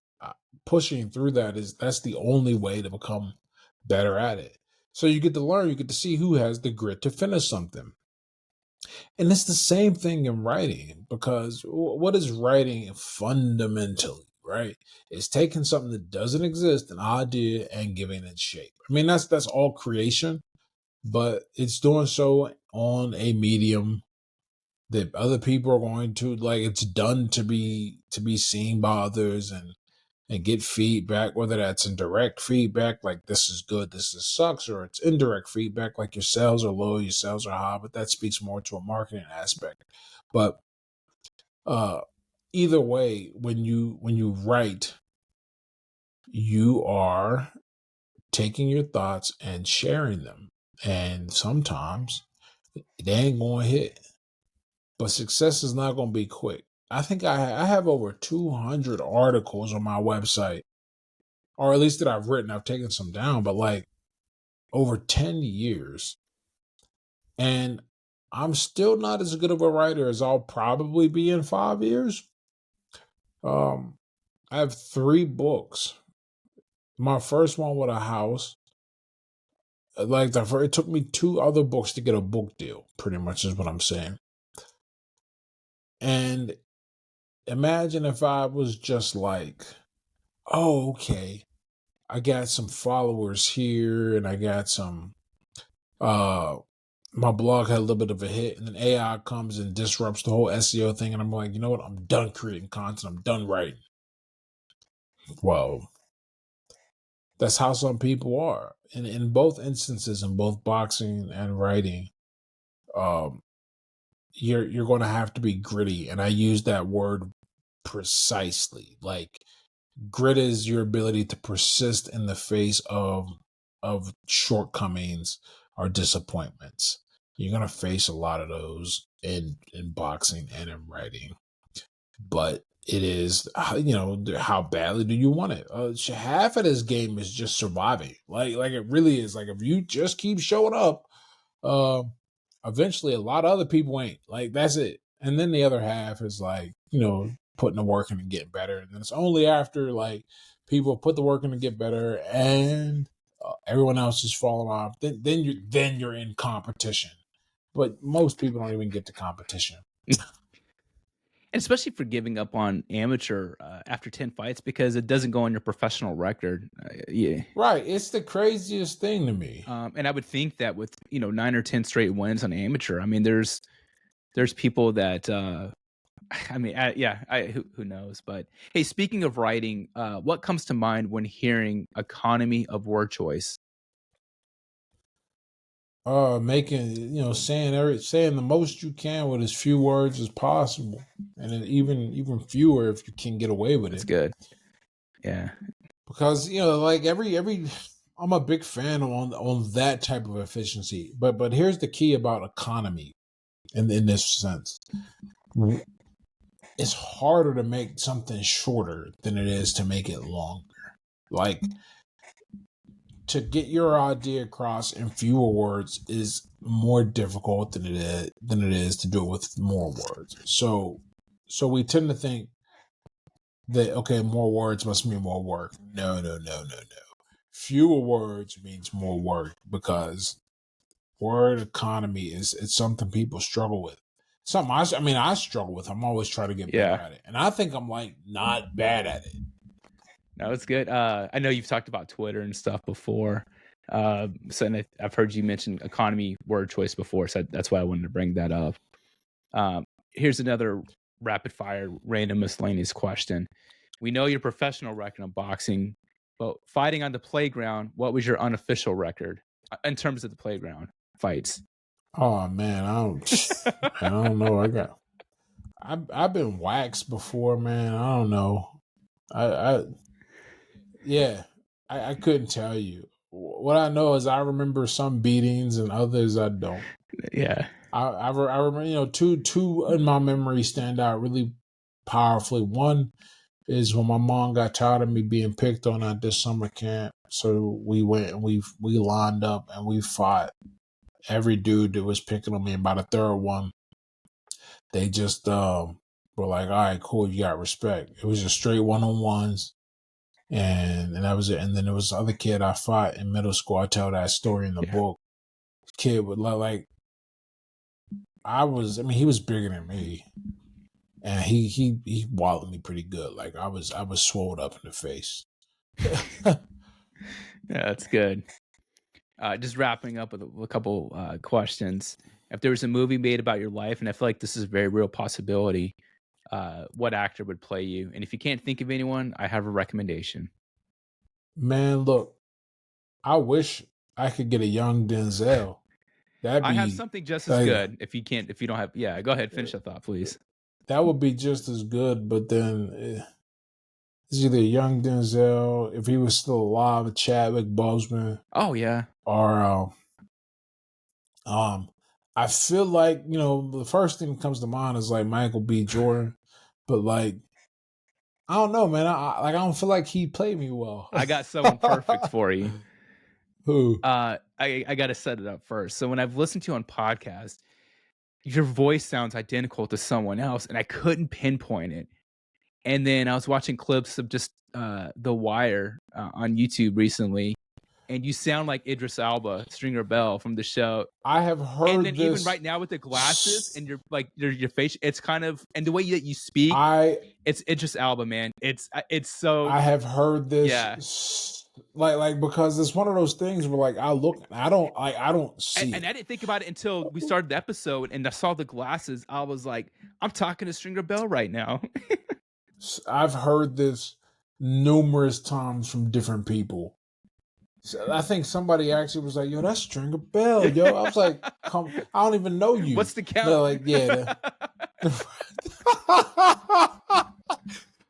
pushing through that's the only way to become better at it. So you get to learn, you get to see who has the grit to finish something. And it's the same thing in writing, because what is writing fundamentally, right? It's taking something that doesn't exist, an idea, and giving it shape. I mean, that's all creation, but it's doing so on a medium that other people are going to like. It's done to be seen by others and get feedback, whether that's in direct feedback, like this is good, this is sucks, or it's indirect feedback, like your sales are low, your sales are high, but that speaks more to a marketing aspect. But either way, when you write, you are taking your thoughts and sharing them. And sometimes they ain't going to hit. But success is not going to be quick. I think I have over 200 articles on my website, or at least that I've written. I've taken some down, but like over 10 years. And I'm still not as good of a writer as I'll probably be in 5 years. I have 3 books. My first one with a house. Like it took me 2 other books to get a book deal, pretty much is what I'm saying. And imagine if I was just like, oh, okay, I got some followers here and I got some, my blog had a little bit of a hit, and then AI comes and disrupts the whole SEO thing. And I'm like, you know what? I'm done creating content. I'm done writing. Well, that's how some people are. And in both instances, in both boxing and writing, you're going to have to be gritty. And I use that word precisely. Like, grit is your ability to persist in the face of shortcomings or disappointments. You're going to face a lot of those in boxing and in writing. But it is, how badly do you want it? Half of this game is just surviving. Like it really is. Like, if you just keep showing up, eventually a lot of other people ain't. Like, that's it. And then the other half is like, putting the work in and getting better. And then it's only after like people put the work in to get better and everyone else is falling off, then you're in competition. But most people don't even get to competition. And especially for giving up on amateur after 10 fights, because it doesn't go on your professional record. Yeah. Right. It's the craziest thing to me. And I would think that with, 9 or 10 straight wins on amateur, I mean, there's people that, who knows? But hey, speaking of writing, what comes to mind when hearing economy of word choice? Making, saying the most you can with as few words as possible, and then even fewer if you can get away with it. It's good. Yeah, because like every I'm a big fan on that type of efficiency. But here's the key about economy in this sense. It's harder to make something shorter than it is to make it longer. Like, to get your idea across in fewer words is more difficult than it is to do it with more words. So we tend to think that, okay, more words must mean more work. No. Fewer words means more work, because word economy is it's something people struggle with. Something I struggle with. I'm always trying to get better at it, and I think I'm like not bad at it. No, it's good. I know you've talked about Twitter and stuff before. And I've heard you mention economy word choice before, so that's why I wanted to bring that up. Here's another rapid fire, random miscellaneous question. We know your professional record in boxing, but fighting on the playground, what was your unofficial record in terms of the playground fights? Oh man, I don't know. I've been waxed before, man. I don't know. I yeah, I couldn't tell you. What I know is I remember some beatings and others I don't. Yeah. I remember, two in my memory stand out really powerfully. One is when my mom got tired of me being picked on at this summer camp, so we went and we lined up and we fought every dude that was picking on me. And by the third one, they just were like, "All right, cool, you got respect." It was just straight 1-on-ones. And that was it. And then there was the other kid I fought in middle school. I tell that story in the book. Kid would like he was bigger than me. And he walled me pretty good. Like I was swole up in the face. Yeah, that's good. Just wrapping up with a couple questions. If there was a movie made about your life, and I feel like this is a very real possibility, what actor would play you? And if you can't think of anyone, I have a recommendation. Man, look, I wish I could get a young Denzel. I have something just as good. If you don't have, go ahead, finish the thought, please. That would be just as good, but then it's either young Denzel, if he was still alive, Chadwick Boseman. Oh yeah. Or I feel like, the first thing that comes to mind is like Michael B. Jordan, but like I don't know, man. I don't feel like he played me well. I got someone perfect for you. Who? I got to set it up first. So when I've listened to you on podcasts, your voice sounds identical to someone else, and I couldn't pinpoint it. And then I was watching clips of just The Wire on YouTube recently, and you sound like Idris Elba, Stringer Bell from the show. I have heard and then this. Even right now with the glasses and your face, it's kind of, and the way that you speak, it's Idris Elba, man. It's so. I have heard this. Yeah. Like because it's one of those things where like I don't see and I didn't think about it until we started the episode and I saw the glasses. I was like, I'm talking to Stringer Bell right now. I've heard this numerous times from different people. So I think somebody actually was like, "Yo, that's Stringer Bell, yo." I was like, "Come, I don't even know you." What's the count? They're like, yeah.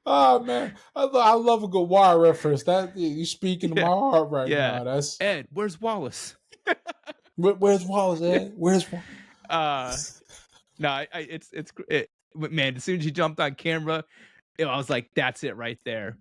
Oh man, I love a good Wire reference. That you speaking to my heart right now. That's Ed. Where's Wallace? Where's Wallace? Ed? Where's Wallace? No, it's man. As soon as you jumped on camera, I was like, "That's it right there."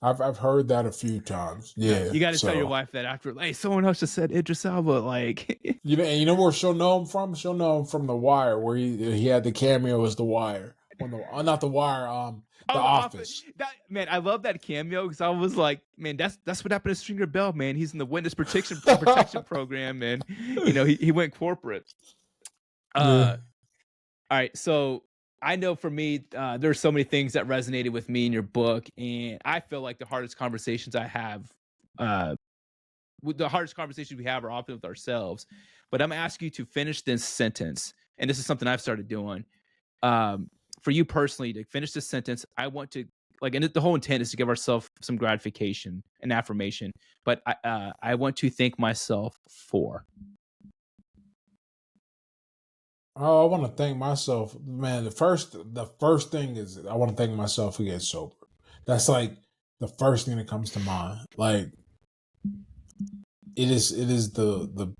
I've heard that a few times. Yeah, you got to tell your wife that after. Hey, someone else just said Idris Elba. Like, you know where she'll know him from? She'll know him from The Wire, where he had the cameo as The Wire. Not The Wire. The Office. Man, I love that cameo because I was like, man, that's what happened to Stringer Bell, man. He's in the witness protection program, and he went corporate. All right, so I know for me, there's so many things that resonated with me in your book, and I feel like the hardest conversations I have, the hardest conversations we have are often with ourselves. But I'm asking you to finish this sentence, and this is something I've started doing. For you personally, to finish this sentence, I want to and the whole intent is to give ourselves some gratification and affirmation. But I want to thank myself for. Oh, I want to thank myself, man. The first thing is I want to thank myself for getting sober. That's like the first thing that comes to mind. Like it is the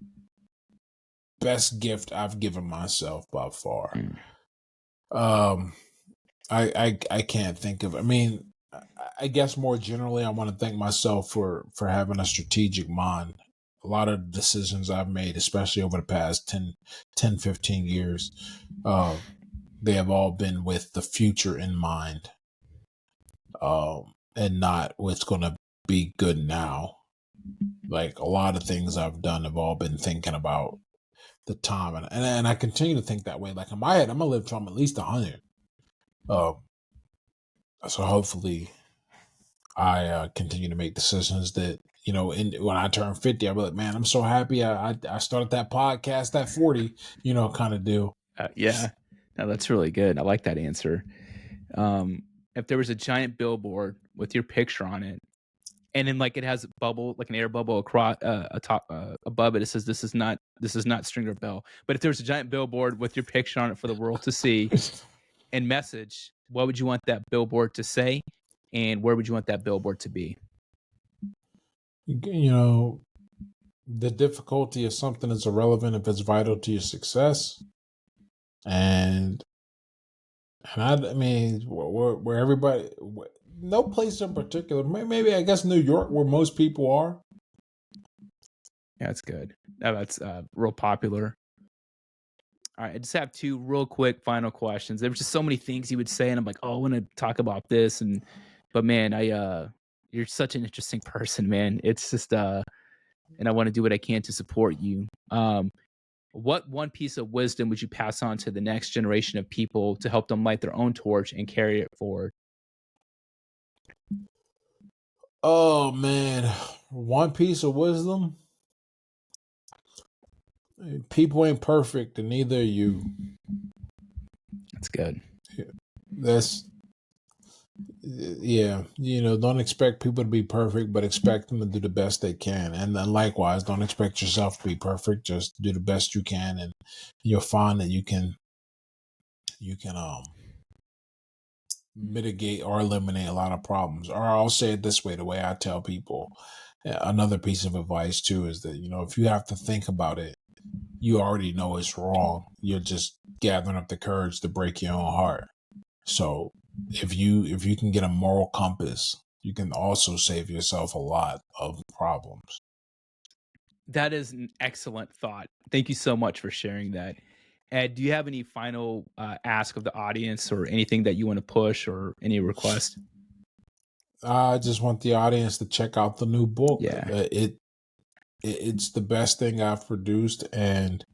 best gift I've given myself by far. I can't think of. I mean, I guess more generally, I want to thank myself for having a strategic mind. A lot of decisions I've made, especially over the past 10 15 years, they have all been with the future in mind, and not what's going to be good now. Like a lot of things I've done have all been thinking about the time, and I continue to think that way. Like in my head, I'm gonna live till I'm at least 100. So hopefully, I continue to make decisions that when I turn 50, I'll be like, man, I'm so happy I started that podcast at 40, kind of deal. Yeah, no, that's really good. I like that answer. If there was a giant billboard with your picture on it, and then like it has a bubble, like an air bubble across atop above it, it says this is not Stringer Bell. But if there was a giant billboard with your picture on it for the world to see and message, what would you want that billboard to say, and where would you want that billboard to be? The difficulty of something is irrelevant if it's vital to your success. And I mean, where everybody, no place in particular. Maybe I guess New York, where most people are. Yeah, that's good. That's real popular. All right, I just have two real quick final questions. There were just so many things you would say, and I'm like, oh, I want to talk about this, but man, you're such an interesting person, man. It's just and I want to do what I can to support you. What one piece of wisdom would you pass on to the next generation of people to help them light their own torch and carry it forward? Oh man, one piece of wisdom: people ain't perfect, and neither are you. That's good. That's yeah. Don't expect people to be perfect, but expect them to do the best they can. And then likewise, don't expect yourself to be perfect. Just do the best you can, and you'll find that you can mitigate or eliminate a lot of problems. Or I'll say it this way: the way I tell people. Another piece of advice too is that if you have to think about it, you already know it's wrong. You're just gathering up the courage to break your own heart. So if you can get a moral compass, you can also save yourself a lot of problems. That is an excellent thought. Thank you so much for sharing that. Ed, do you have any final ask of the audience or anything that you want to push or any request? I just want the audience to check out the new book. Yeah. It's the best thing I've produced, and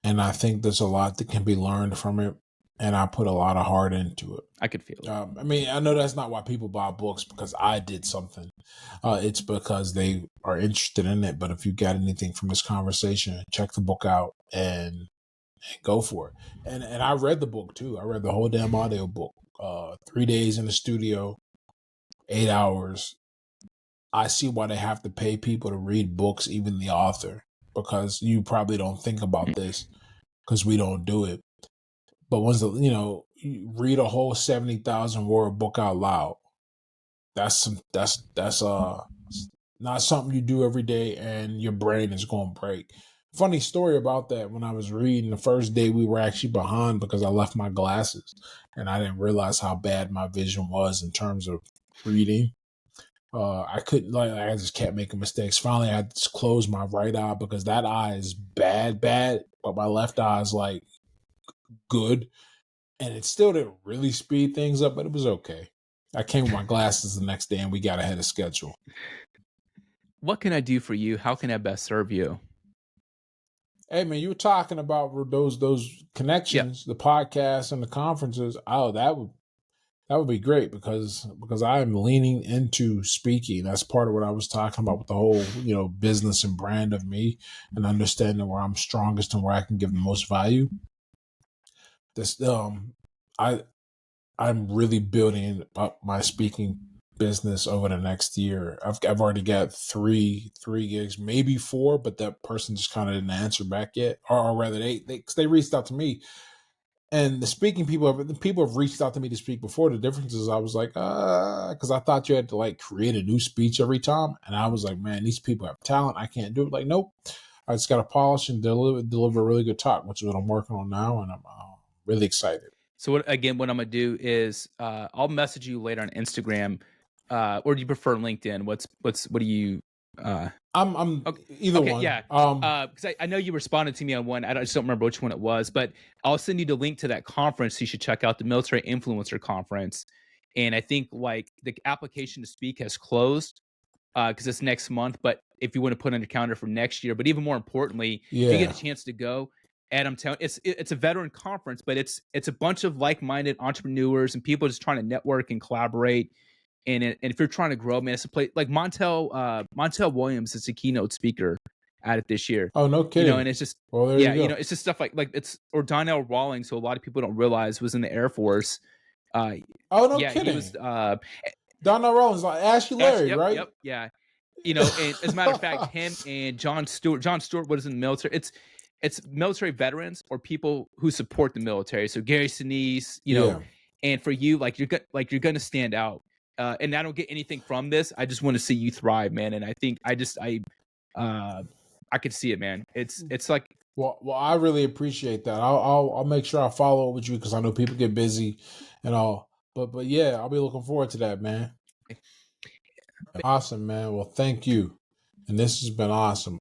I think there's a lot that can be learned from it. And I put a lot of heart into it. I could feel it. I mean, I know that's not why people buy books, because I did something. It's because they are interested in it. But if you got anything from this conversation, check the book out and go for it. And I read the book too. I read the whole damn audio book. 3 days in the studio, 8 hours. I see why they have to pay people to read books, even the author, because you probably don't think about this because we don't do it. But once you read a whole 70,000 word book out loud, that's not something you do every day, and your brain is going to break. Funny story about that: when I was reading the first day, we were actually behind because I left my glasses, and I didn't realize how bad my vision was in terms of reading. I couldn't, I just kept making mistakes. Finally, I had to close my right eye because that eye is bad, but my left eye is like good. And it still didn't really speed things up, but it was okay. I came with my glasses the next day, and we got ahead of schedule. What can I do for you? How can I best serve you? Hey man, you were talking about those connections, the podcasts and the conferences. Oh, that would be great because I'm leaning into speaking. That's part of what I was talking about with the whole business and brand of me, and understanding where I'm strongest and where I can give the most value. This I'm really building up my speaking business over the next year. I've already got three gigs, maybe four, but that person just kind of didn't answer back yet, or rather they reached out to me. And the speaking people have reached out to me to speak before. The difference is I was like, because I thought you had to create a new speech every time, and I was like, man, these people have talent. I can't do it. Like, nope. I just got to polish and deliver a really good talk, which is what I'm working on now, and I'm really excited. So what I'm gonna do is I'll message you later on Instagram, or do you prefer LinkedIn? What do you? I'm Okay, either one. yeah. Because I know you responded to me on one. I just don't remember which one it was, but I'll send you the link to that conference. So you should check out the Military Influencer Conference. And I think the application to speak has closed because it's next month. But if you want to put on your calendar for next year. But even more importantly, if you get Yeah. a chance to go, and I'm telling, it's a veteran conference, but it's a bunch of like-minded entrepreneurs and people just trying to network and collaborate. And if you're trying to grow, man, it's a place like Montel Williams is a keynote speaker at it this year. Oh, no And kidding. it's just, Well, there yeah, you go. it's just stuff like it's, or Donnell Rawlings, who a lot of people don't realize was in the Air Force. Oh, no Yeah, he was kidding. Donnell Rollins, like Ashley Larry, yep, right? yep, yeah. And as a matter of fact, him and John Stewart was in the military. It's military veterans or people who support the military. So Gary Sinise, Yeah. and for you, like you're gonna stand out. And I don't get anything from this. I just want to see you thrive, man. And I think I could see it, man. It's like, Well, I really appreciate that. I'll make sure I follow up with you because I know people get busy and all. But yeah, I'll be looking forward to that, man. Awesome, man. Well, thank you, and this has been awesome.